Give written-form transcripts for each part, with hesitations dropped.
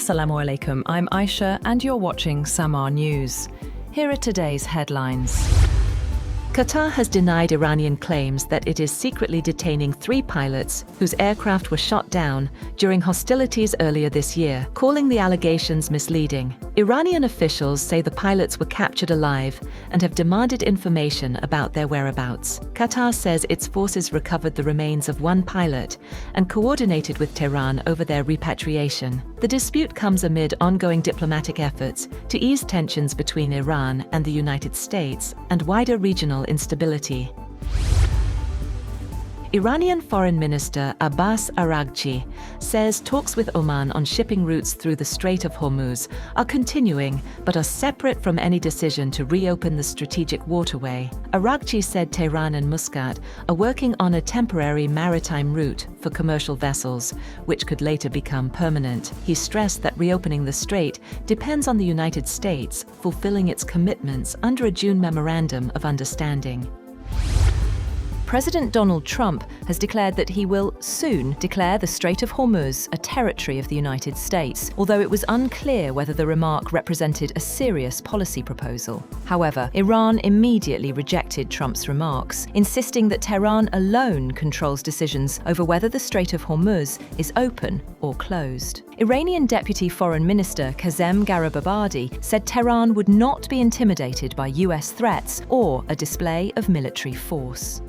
Assalamu alaikum, I'm Aisha and you're watching Samaa News. Here are today's headlines. Qatar has denied Iranian claims that it is secretly detaining 3 pilots whose aircraft were shot down during hostilities earlier this year, calling the allegations misleading. Iranian officials say the pilots were captured alive and have demanded information about their whereabouts. Qatar says its forces recovered the remains of 1 pilot and coordinated with Tehran over their repatriation. The dispute comes amid ongoing diplomatic efforts to ease tensions between Iran and the United States and wider regional instability. Iranian Foreign Minister Abbas Araghchi says talks with Oman on shipping routes through the Strait of Hormuz are continuing but are separate from any decision to reopen the strategic waterway. Araghchi said Tehran and Muscat are working on a temporary maritime route for commercial vessels, which could later become permanent. He stressed that reopening the strait depends on the United States fulfilling its commitments under a June Memorandum of Understanding. President Donald Trump has declared that he will soon declare the Strait of Hormuz a territory of the United States, although it was unclear whether the remark represented a serious policy proposal. However, Iran immediately rejected Trump's remarks, insisting that Tehran alone controls decisions over whether the Strait of Hormuz is open or closed. Iranian Deputy Foreign Minister Kazem Garibabadi said Tehran would not be intimidated by US threats or a display of military force.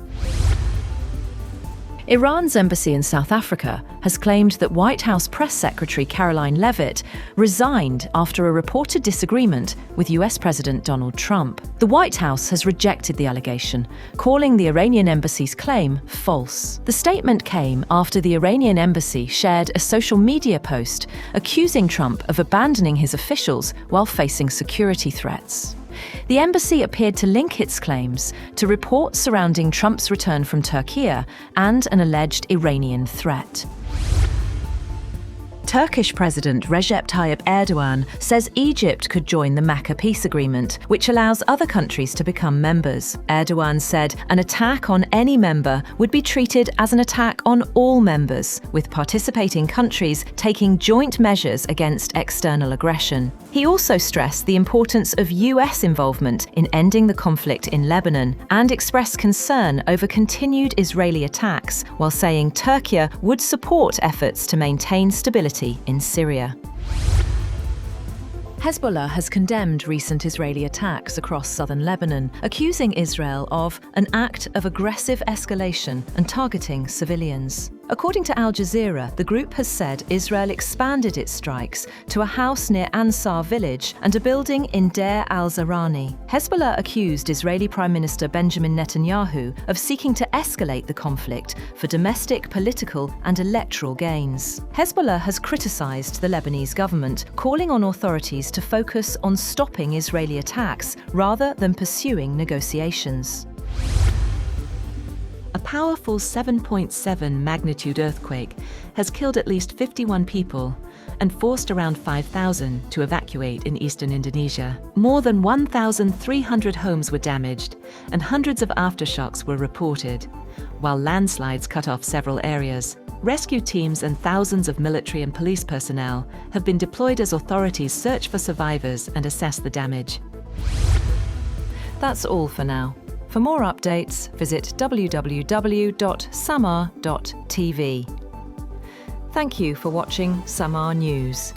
Iran's embassy in South Africa has claimed that White House Press Secretary Caroline Leavitt resigned after a reported disagreement with US President Donald Trump. The White House has rejected the allegation, calling the Iranian embassy's claim false. The statement came after the Iranian embassy shared a social media post accusing Trump of abandoning his officials while facing security threats. The embassy appeared to link its claims to reports surrounding Trump's return from Turkey and an alleged Iranian threat. Turkish President Recep Tayyip Erdogan says Egypt could join the Makkah peace agreement, which allows other countries to become members. Erdogan said an attack on any member would be treated as an attack on all members, with participating countries taking joint measures against external aggression. He also stressed the importance of US involvement in ending the conflict in Lebanon and expressed concern over continued Israeli attacks, while saying Turkey would support efforts to maintain stability in Syria. Hezbollah has condemned recent Israeli attacks across southern Lebanon, accusing Israel of an act of aggressive escalation and targeting civilians. According to Al Jazeera, the group has said Israel expanded its strikes to a house near Ansar village and a building in Deir al-Zarani. Hezbollah accused Israeli Prime Minister Benjamin Netanyahu of seeking to escalate the conflict for domestic, political and electoral gains. Hezbollah has criticized the Lebanese government, calling on authorities to focus on stopping Israeli attacks rather than pursuing negotiations. A powerful 7.7 magnitude earthquake has killed at least 51 people and forced around 5,000 to evacuate in eastern Indonesia. More than 1,300 homes were damaged and hundreds of aftershocks were reported, while landslides cut off several areas. Rescue teams and thousands of military and police personnel have been deployed as authorities search for survivors and assess the damage. That's all for now. For more updates, visit www.samaa.tv. Thank you for watching Samaa News.